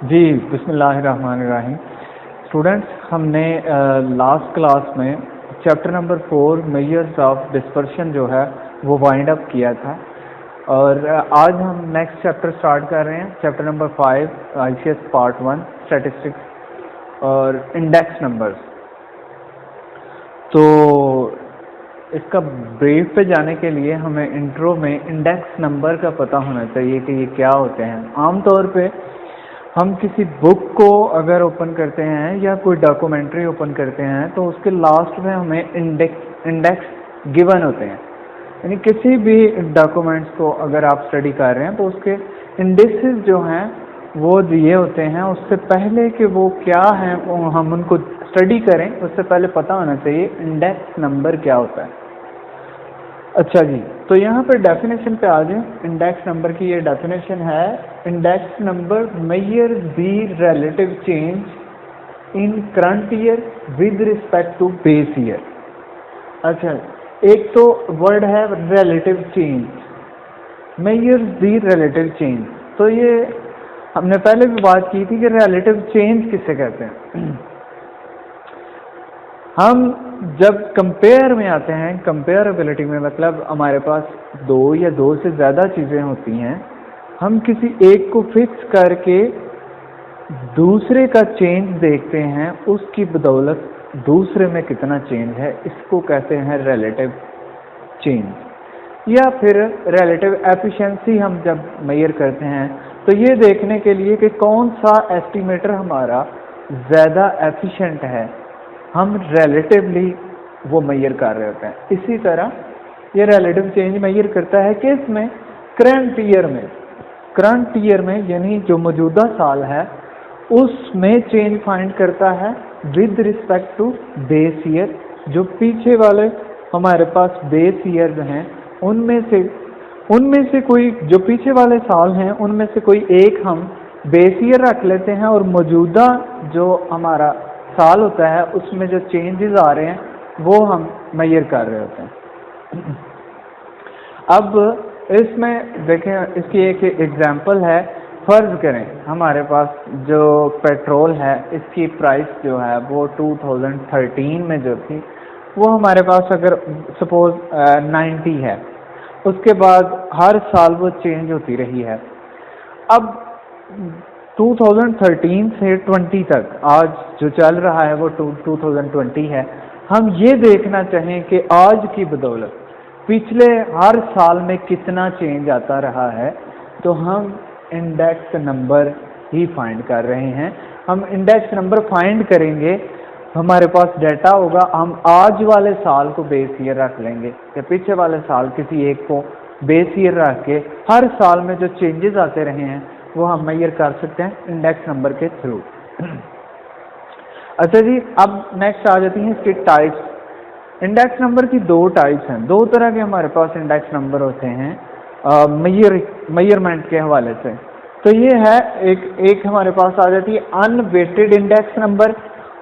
जी, बिस्मिल्लाहिर्रहमानिर्रहीम। स्टूडेंट्स, हमने last class में chapter number 4 measures of dispersion जो है वो वाइंड अप किया था और आज हम नेक्स्ट चैप्टर स्टार्ट कर रहे हैं, chapter number 5 ICS part 1 statistics और इंडेक्स नंबर्स। तो इसका ब्रीफ पे जाने के लिए हमें इंट्रो में इंडेक्स नंबर का पता होना चाहिए कि ये क्या होते हैं। आमतौर पे हम किसी बुक को अगर ओपन करते हैं या कोई डॉक्यूमेंट्री ओपन करते हैं तो उसके लास्ट में हमें इंडेक्स गिवन होते हैं। यानी किसी भी डॉक्यूमेंट्स को अगर आप स्टडी कर रहे हैं तो उसके इंडेक्सेस जो हैं वो दिए होते हैं। उससे पहले कि वो क्या हैं हम उनको स्टडी करें उससे पहले पता होना चाहिए इंडेक्स नंबर क्या होता है। अच्छा जी, तो यहाँ पर डेफिनेशन पे आ जाए। इंडेक्स नंबर की ये डेफिनेशन है, index number measure the relative change in current year with respect to base year. अच्छा, एक तो वर्ड है relative change, measure the relative change. तो ये हमने पहले भी बात की थी कि रिलेटिव चेंज किसे कहते हैं। हम जब कंपेयर में आते हैं, कंपेयरेबिलिटी में मतलब हमारे पास दो या दो से ज़्यादा चीज़ें होती हैं, हम किसी एक को फिक्स करके दूसरे का चेंज देखते हैं, उसकी बदौलत दूसरे में कितना चेंज है, इसको कहते हैं रिलेटिव चेंज। या फिर रिलेटिव एफिशिएंसी हम जब मेजर करते हैं तो ये देखने के लिए कि कौन सा एस्टिमेटर हमारा ज़्यादा एफिशिएंट है, हम रिलेटिवली वो मेजर कर रहे होते हैं। इसी तरह ये रिलेटिव चेंज मेजर करता है कि इसमें करंट ईयर में यानी जो मौजूदा साल है उसमें चेंज फाइंड करता है with respect to base year. जो पीछे वाले हमारे पास बेस ईयर हैं उनमें से कोई जो पीछे वाले साल हैं उनमें से कोई एक हम बेस ईयर रख लेते हैं और मौजूदा जो हमारा साल होता है उसमें जो चेंजेस आ रहे हैं वो हम मेजर कर रहे होते हैं। अब इसमें देखें, इसकी एक एग्जांपल है। फर्ज करें हमारे पास जो पेट्रोल है इसकी प्राइस जो है वो 2013 में जो थी वो हमारे पास अगर सपोज 90 है, उसके बाद हर साल वो चेंज होती रही है। अब 2013 से 20 तक आज जो चल रहा है वो 2020 है। हम ये देखना चाहें कि आज की बदौलत पिछले हर साल में कितना चेंज आता रहा है, तो हम इंडेक्स नंबर ही फाइंड कर रहे हैं। हम इंडेक्स नंबर फाइंड करेंगे, हमारे पास डाटा होगा, हम आज वाले साल को बेस ईयर रख लेंगे या पीछे वाले साल किसी एक को बेस ईयर रख के हर साल में जो चेंजेस आते रहे हैं वो हम मेजर कर सकते हैं इंडेक्स नंबर के थ्रू। अच्छा जी, अब नेक्स्ट आ जाती हैं इसकी टाइप्स। इंडेक्स नंबर की दो टाइप्स हैं, दो तरह के हमारे पास इंडेक्स नंबर होते हैं मेजरमेंट के हवाले से। तो ये है एक हमारे पास आ जाती है अनवेटेड इंडेक्स नंबर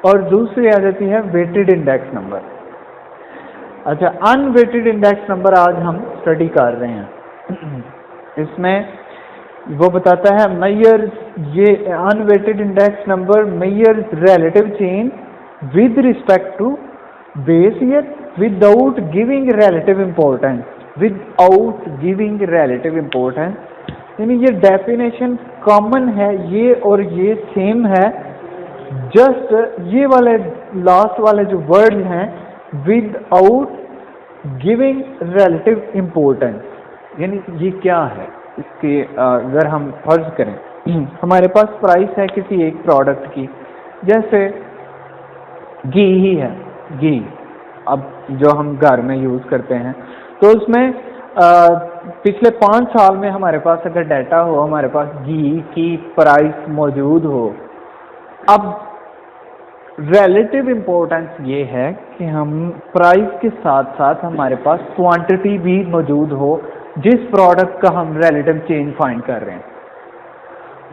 और दूसरी आ जाती है वेटेड इंडेक्स नंबर। अच्छा, अनवेटेड इंडेक्स नंबर आज हम स्टडी कर रहे हैं। इसमें वो बताता है मेजर, ये unweighted index number measures relative change with respect to base year without giving relative importance, यानी ये डेफिनेशन कॉमन है, ये और ये सेम है, जस्ट ये वाले लास्ट वाले जो वर्ड हैं विदाउट गिविंग रिलेटिव इम्पोर्टेंस। यानी ये क्या है, इसके अगर हम फर्ज करें हमारे पास प्राइस है किसी एक प्रोडक्ट की, जैसे घी ही है, घी अब जो हम घर में यूज़ करते हैं, तो उसमें पिछले 5 साल में हमारे पास अगर डाटा हो, हमारे पास घी की प्राइस मौजूद हो। अब रिलेटिव इम्पोर्टेंस ये है कि हम प्राइस के साथ साथ हमारे पास क्वांटिटी भी मौजूद हो जिस प्रोडक्ट का हम रिलेटिव चेंज फाइंड कर रहे हैं।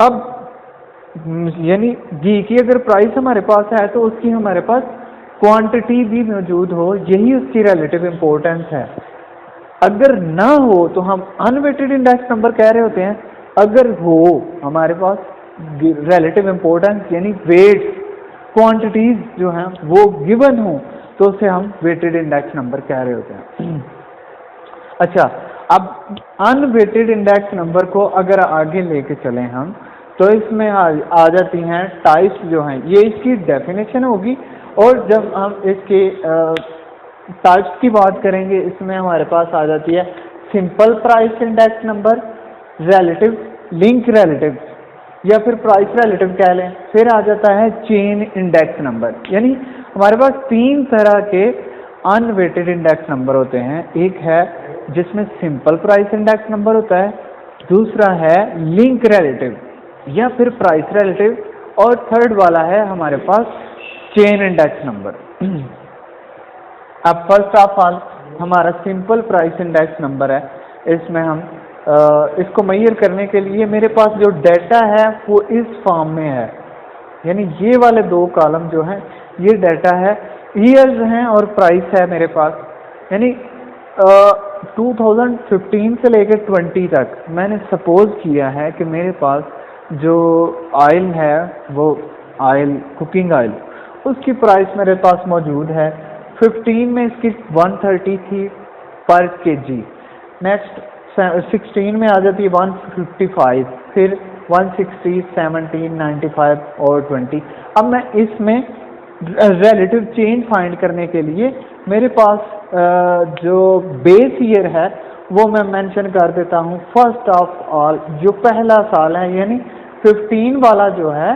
अब यानी घी की अगर प्राइस हमारे पास है तो उसकी हमारे पास क्वांटिटी भी मौजूद हो, यही उसकी रिलेटिव इम्पोर्टेंस है। अगर ना हो तो हम अनवेटेड इंडेक्स नंबर कह रहे होते हैं, अगर हो हमारे पास रिलेटिव इम्पोर्टेंस यानी वेट क्वांटिटीज जो हैं वो गिवन हो तो उसे हम वेटेड इंडेक्स नंबर कह रहे होते हैं। अच्छा, अब अनवेटेड इंडेक्स नंबर को अगर आगे लेके चलें हम तो इसमें आ जाती हैं टाइप्स जो हैं, ये इसकी डेफिनेशन होगी। और जब हम इसके टाइप्स की बात करेंगे इसमें हमारे पास आ जाती है simple price index number, relative, link relative या फिर प्राइस रिलेटिव कह लें। फिर आ जाता है चेन इंडेक्स नंबर। यानी हमारे पास तीन तरह के अनवेटेड इंडेक्स नंबर होते हैं। एक है जिसमें सिंपल प्राइस इंडेक्स नंबर होता है, दूसरा है लिंक रिलेटिव या फिर प्राइस रिलेटिव, और थर्ड वाला है हमारे पास चेन इंडेक्स नंबर। अब फर्स्ट ऑफ ऑल हमारा सिंपल प्राइस इंडेक्स नंबर है। इसमें हम इसको मेजर करने के लिए मेरे पास जो डाटा है वो इस फॉर्म में है, यानी ये वाले दो कॉलम जो हैं ये डाटा है, ईयर्स हैं और प्राइस है मेरे पास। यानी 2015 से लेकर 20 तक मैंने सपोज किया है कि मेरे पास जो ऑयल है वो ऑयल, कुकिंग ऑयल, उसकी प्राइस मेरे पास मौजूद है। 15 में इसकी 130 थी पर केजी, नेक्स्ट 16 में आ जाती है 155, फिर 160, 17, 95 और 20। अब मैं इसमें रिलेटिव चेंज फाइंड करने के लिए मेरे पास जो बेस ईयर है वो मैं मेंशन कर देता हूँ। फर्स्ट ऑफ ऑल जो पहला साल है यानी 15 वाला जो है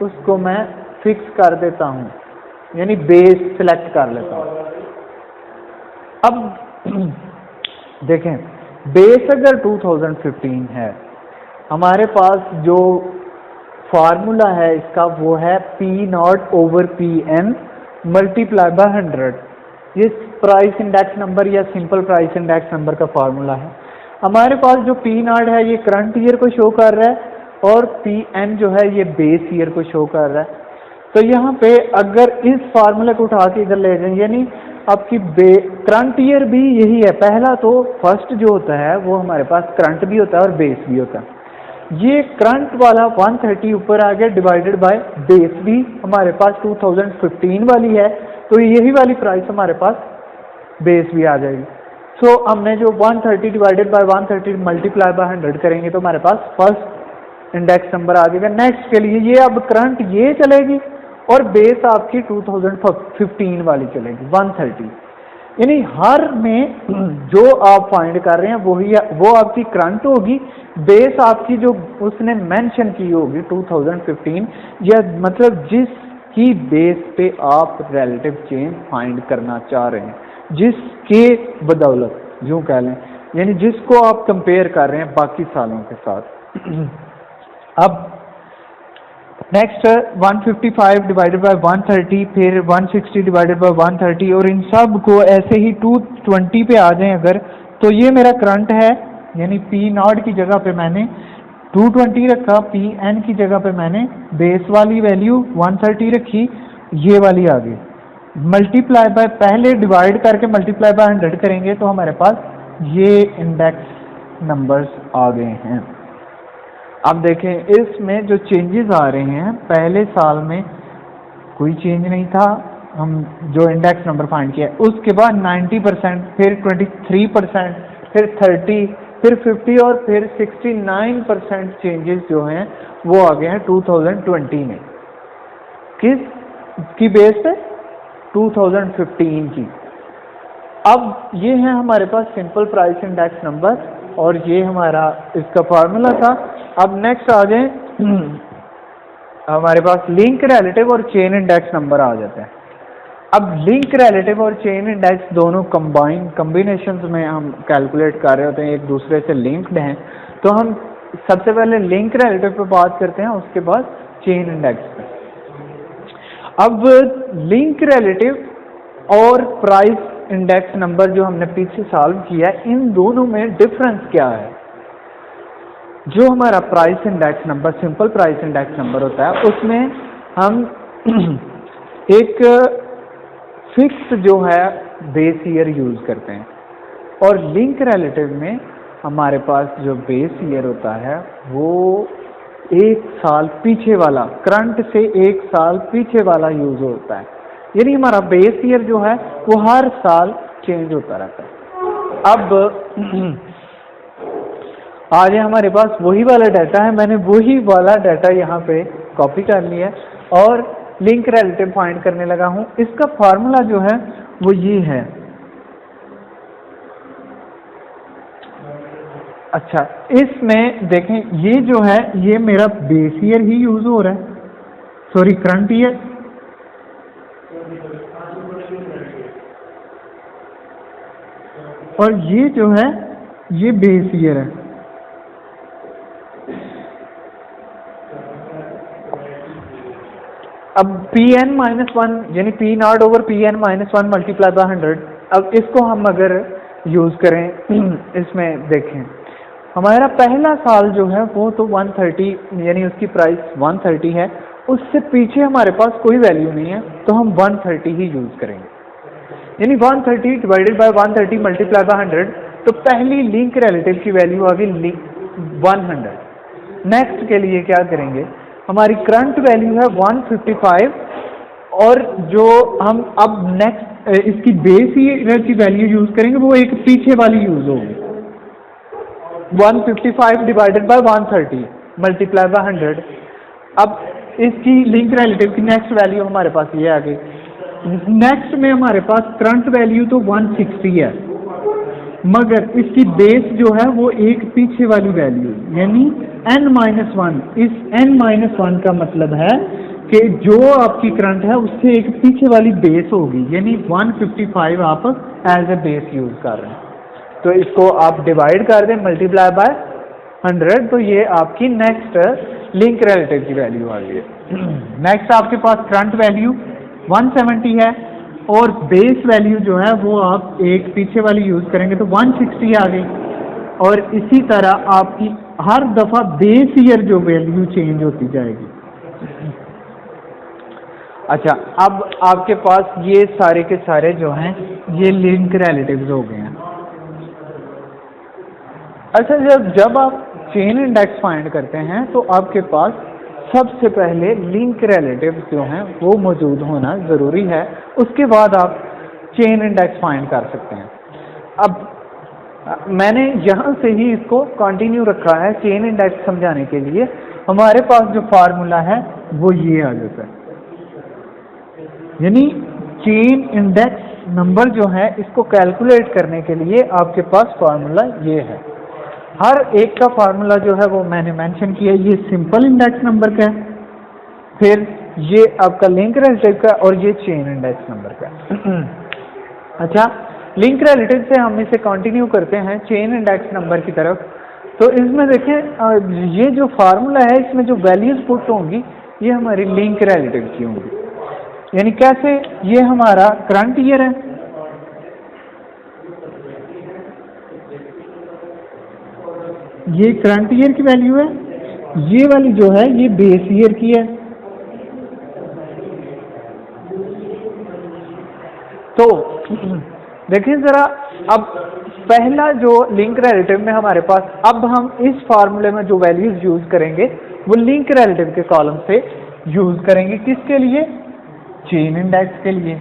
उसको मैं फिक्स कर देता हूँ, यानी बेस सिलेक्ट कर लेता हूँ। अब देखें, बेस अगर 2015 है, हमारे पास जो फार्मूला है इसका वो है P0 over Pn multiply by 100। ये प्राइस इंडेक्स नंबर या सिंपल प्राइस इंडेक्स नंबर का फार्मूला है। हमारे पास जो P0 है ये करंट ईयर को शो कर रहा है और Pn जो है ये बेस ईयर को शो कर रहा है। तो यहाँ पे अगर इस फार्मूले को उठा के इधर ले जाएं, यानी आपकी करंट ईयर भी यही है। पहला तो फर्स्ट जो होता है वो हमारे पास करंट भी होता है और बेस भी होता है। ये करंट वाला 130 ऊपर आ गया डिवाइडेड बाय बेस भी हमारे पास 2015 वाली है, तो यही वाली प्राइस हमारे पास बेस भी आ जाएगी। सो हमने जो 130 डिवाइडेड बाय 130 मल्टीप्लाई बाय 100 करेंगे तो हमारे पास फर्स्ट इंडेक्स नंबर आ जाएगा। नेक्स्ट के लिए ये अब करंट ये चलेगी और बेस आपकी 2015 वाली चलेगी 130। यानी हर में जो आप फाइंड कर रहे हैं वो आपकी करंट होगी, बेस आपकी जो उसने मेंशन की होगी 2015, या मतलब जिसकी बेस पे आप रिलेटिव चेंज फाइंड करना चाह रहे हैं, जिसके बदौलत यूं कह लें, यानी जिसको आप कंपेयर कर रहे हैं बाकी सालों के साथ। अब नेक्स्ट 155 डिवाइडेड बाय 130, फिर 160 डिवाइडेड बाय 130, और इन सब को ऐसे ही 220 पे आ जाएं अगर, तो ये मेरा करंट है। यानी P0 की जगह पे मैंने 220 रखा, Pn की जगह पे मैंने बेस वाली वैल्यू 130 रखी, ये वाली आ गई। मल्टीप्लाई बाय, पहले डिवाइड करके मल्टीप्लाई बाय 100 करेंगे तो हमारे पास ये इंडेक्स नंबर्स आ गए हैं। अब देखें इसमें जो चेंजेस आ रहे हैं, पहले साल में कोई चेंज नहीं था, हम जो इंडेक्स नंबर फाइंड किया, उसके बाद 90%, फिर 23%, फिर 30, फिर 50 और फिर 69% चेंजेस जो हैं वो आ गए हैं 2020 में। किस की बेस पे? 2015 की। अब ये है हमारे पास सिंपल प्राइस इंडेक्स नंबर और ये हमारा इसका फार्मूला था। अब नेक्स्ट आ जाए हमारे पास लिंक रिलेटिव और चेन इंडेक्स नंबर आ जाते हैं। अब लिंक रिलेटिव और चेन इंडेक्स दोनों कॉम्बिनेशंस में हम कैलकुलेट कर रहे होते हैं, एक दूसरे से लिंक्ड हैं। तो हम सबसे पहले लिंक रिलेटिव पे बात करते हैं, उसके बाद चेन इंडेक्स पे। अब लिंक रिलेटिव और प्राइस इंडेक्स नंबर जो हमने पीछे सॉल्व किया, इन दोनों में डिफरेंस क्या है? जो हमारा price index number, simple price index number होता है, उसमें हम एक फिक्स जो है बेस ईयर यूज करते हैं, और लिंक रिलेटिव में हमारे पास जो बेस ईयर होता है वो एक साल पीछे वाला, करंट से एक साल पीछे वाला यूज होता है, यानी हमारा बेस ईयर जो है वो हर साल चेंज होता रहता है। अब आज हमारे पास वही वाला डाटा है, मैंने वही वाला डाटा यहाँ पे कॉपी कर लिया है और लिंक रिलेटिव फाइंड करने लगा हूँ। इसका फार्मूला जो है वो ये है। अच्छा, इसमें देखें ये जो है ये मेरा बेस ईयर ही यूज हो रहा है, सॉरी करंट ईयर, और ये जो है ये बेस ईयर है। अब Pn-1 यानी P not over Pn-1 multiply by 100, अब इसको हम अगर यूज करें इसमें देखें हमारा पहला साल जो है वो तो 130 यानी उसकी प्राइस 130 है, उससे पीछे हमारे पास कोई वैल्यू नहीं है तो हम 130 ही यूज करेंगे, यानी 130 डिवाइडेड बाय 130 मल्टीप्लाई बाय 100, तो पहली लिंक रिलेटिव की वैल्यू आ गई 100। नेक्स्ट के लिए क्या करेंगे, हमारी करंट वैल्यू है 155 और जो हम अब नेक्स्ट इसकी बेस ईयर की वैल्यू यूज करेंगे वो एक पीछे वाली यूज होगी, 155 डिवाइडेड बाय 130 मल्टीप्लाई बाय 100। अब इसकी लिंक रिलेटिव की नेक्स्ट वैल्यू हमारे पास ये आ गई। नेक्स्ट में हमारे पास करंट वैल्यू तो 160 है, मगर इसकी बेस जो है वो एक पीछे वाली वैल्यू यानी n-1। इस n-1 का मतलब है कि जो आपकी करंट है उससे एक पीछे वाली बेस होगी, यानी 155 आप एज ए बेस यूज कर रहे हैं, तो इसको आप डिवाइड कर दें मल्टीप्लाई बाय 100, तो ये आपकी नेक्स्ट लिंक रिलेटिव की वैल्यू आ गई है। नेक्स्ट आपके पास करंट वैल्यू 170 है और बेस वैल्यू जो है वो आप एक पीछे वाली यूज करेंगे तो 160 आ गई, और इसी तरह आपकी हर दफा बेस ईयर जो वैल्यू चेंज होती जाएगी। अच्छा, अब आपके पास ये सारे के सारे जो हैं ये लिंक रिलेटिव्स हो गए हैं। अच्छा, जब आप चेन इंडेक्स फाइंड करते हैं तो आपके पास सबसे पहले लिंक रिलेटिव्स जो हैं वो मौजूद होना ज़रूरी है, उसके बाद आप चेन इंडेक्स फाइंड कर सकते हैं। अब मैंने यहाँ से ही इसको कंटिन्यू रखा है चेन इंडेक्स समझाने के लिए। हमारे पास जो फार्मूला है वो ये आ जाता है, यानी चेन इंडेक्स नंबर जो है इसको कैलकुलेट करने के लिए आपके पास फार्मूला ये है। हर एक का फार्मूला जो है वो मैंने मेंशन किया, ये सिंपल इंडेक्स नंबर का है, फिर ये आपका लिंक रिलेटिव का, और ये चेन इंडेक्स नंबर का। अच्छा, लिंक रिलेटिव से हम इसे कंटिन्यू करते हैं चेन इंडेक्स नंबर की तरफ। तो इसमें देखें ये जो फार्मूला है इसमें जो वैल्यूज पुट होंगी ये हमारी लिंक रिलेटिव की होंगी, यानी कैसे, ये हमारा करंट ईयर है, ये करंट ईयर की वैल्यू है, ये वाली जो है ये बेस ईयर की है। तो देखिए जरा, अब पहला जो लिंक रिलेटिव में हमारे पास, अब हम इस फार्मूले में जो वैल्यूज यूज करेंगे वो लिंक रिलेटिव के कॉलम से यूज करेंगे, किसके लिए, चेन इंडेक्स के लिए।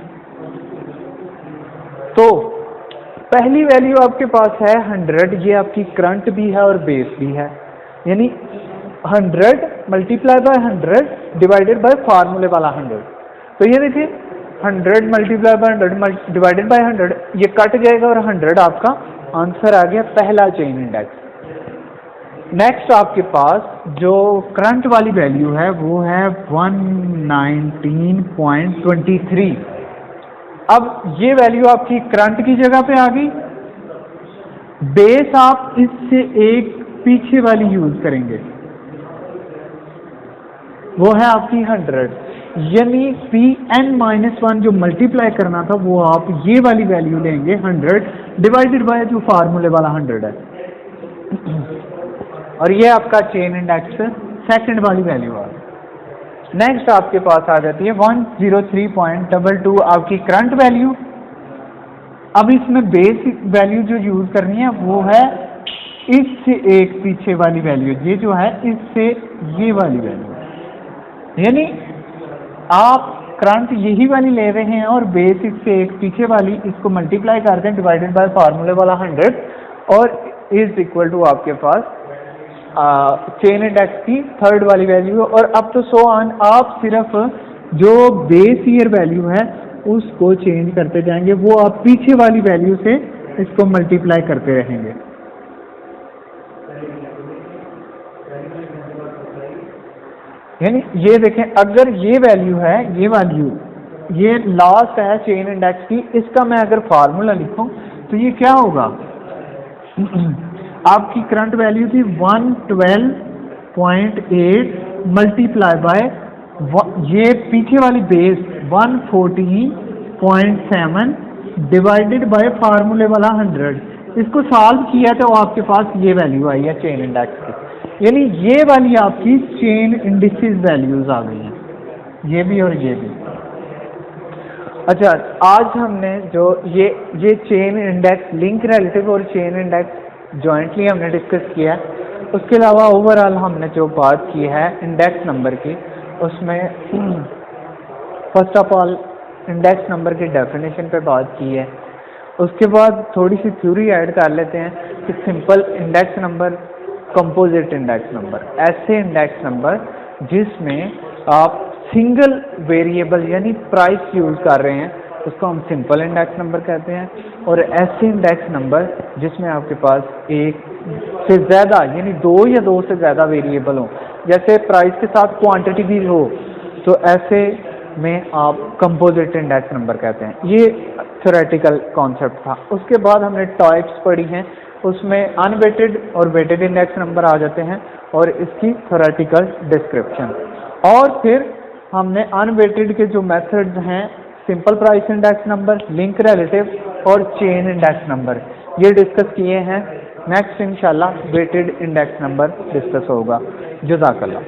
तो पहली वैल्यू आपके पास है 100, ये आपकी करंट भी है और बेस भी है, यानी 100 मल्टीप्लाई बाय 100 डिवाइडेड बाय फार्मूले वाला 100। तो ये देखिए 100 मल्टीप्लाई बाय 100 डिवाइडेड बाय 100, ये कट जाएगा और 100 आपका आंसर आ गया, पहला चेन इंडेक्स। नेक्स्ट आपके पास जो करंट वाली वैल्यू है वो है 119.23। अब ये वैल्यू आपकी करंट की जगह पे आ गई, बेस आप इससे एक पीछे वाली यूज करेंगे, वो है आपकी 100, यानी Pn-1 जो मल्टीप्लाई करना था वो आप ये वाली वैल्यू लेंगे 100 डिवाइडेड बाय जो फार्मूले वाला 100 है, और ये आपका चेन इंडेक्स सेकंड वाली वैल्यू आ गई। नेक्स्ट आपके पास आ जाती है 103.22 आपकी करंट वैल्यू। अब इसमें बेस वैल्यू जो यूज करनी है वो है इससे एक पीछे वाली वैल्यू, ये जो है इससे ये वाली वैल्यू, यानी आप करंट यही वाली ले रहे हैं और बेस इससे एक पीछे वाली, इसको मल्टीप्लाई करते हैं डिवाइडेड बाय फार्मूले वाला 100 और इज इक्वल टू आपके पास चेन इंडेक्स की थर्ड वाली वैल्यू। और अब तो सो ऑन, आप सिर्फ जो बेस ईयर वैल्यू है उसको चेंज करते जाएंगे, वो आप पीछे वाली वैल्यू से इसको मल्टीप्लाई करते रहेंगे। यानी ये देखें, अगर ये वैल्यू है, ये वैल्यू, ये लास्ट है चेन इंडेक्स की, इसका मैं अगर फार्मूला लिखूं तो ये क्या होगा, आपकी करंट वैल्यू थी 112.8 मल्टीप्लाई बाय ये पीछे वाली बेस 114.7 डिवाइडेड बाय फार्मूले वाला 100। इसको सॉल्व किया तो आपके पास ये वैल्यू आई है चेन इंडेक्स की, यानी ये वाली आपकी चेन इंडिसेस वैल्यूज आ गई हैं, ये भी और ये भी। अच्छा, आज हमने जो ये चेन इंडेक्स लिंक रिलेटिव और चेन इंडेक्स जॉइंटली हमने डिस्कस किया है। उसके अलावा ओवरऑल हमने जो बात की है इंडेक्स नंबर की, उसमें first of all index number की डेफिनेशन पे बात की है। उसके बाद थोड़ी सी थ्योरी ऐड कर लेते हैं कि simple index number, composite index number, ऐसे इंडेक्स नंबर जिसमें आप सिंगल वेरिएबल यानी प्राइस यूज कर रहे हैं उसको हम सिंपल इंडेक्स नंबर कहते हैं। और ऐसे इंडेक्स नंबर जिसमें आपके पास एक से ज़्यादा यानी दो या दो से ज़्यादा वेरिएबल हो, जैसे प्राइस के साथ क्वांटिटी भी हो, तो ऐसे में आप कंपोजिट इंडेक्स नंबर कहते हैं। ये थ्योरेटिकल कॉन्सेप्ट था। उसके बाद हमने टाइप्स पढ़ी हैं, उसमें अनवेटेड और वेटेड इंडेक्स नंबर आ जाते हैं और इसकी थ्योरेटिकल डिस्क्रिप्शन। और फिर हमने अनवेटेड के जो मेथड्स हैं, simple price index number, link relative और चेन इंडेक्स नंबर, ये डिस्कस किए हैं। नेक्स्ट इंशाल्लाह वेटेड इंडेक्स नंबर डिस्कस होगा। जज़ाकल्लाह।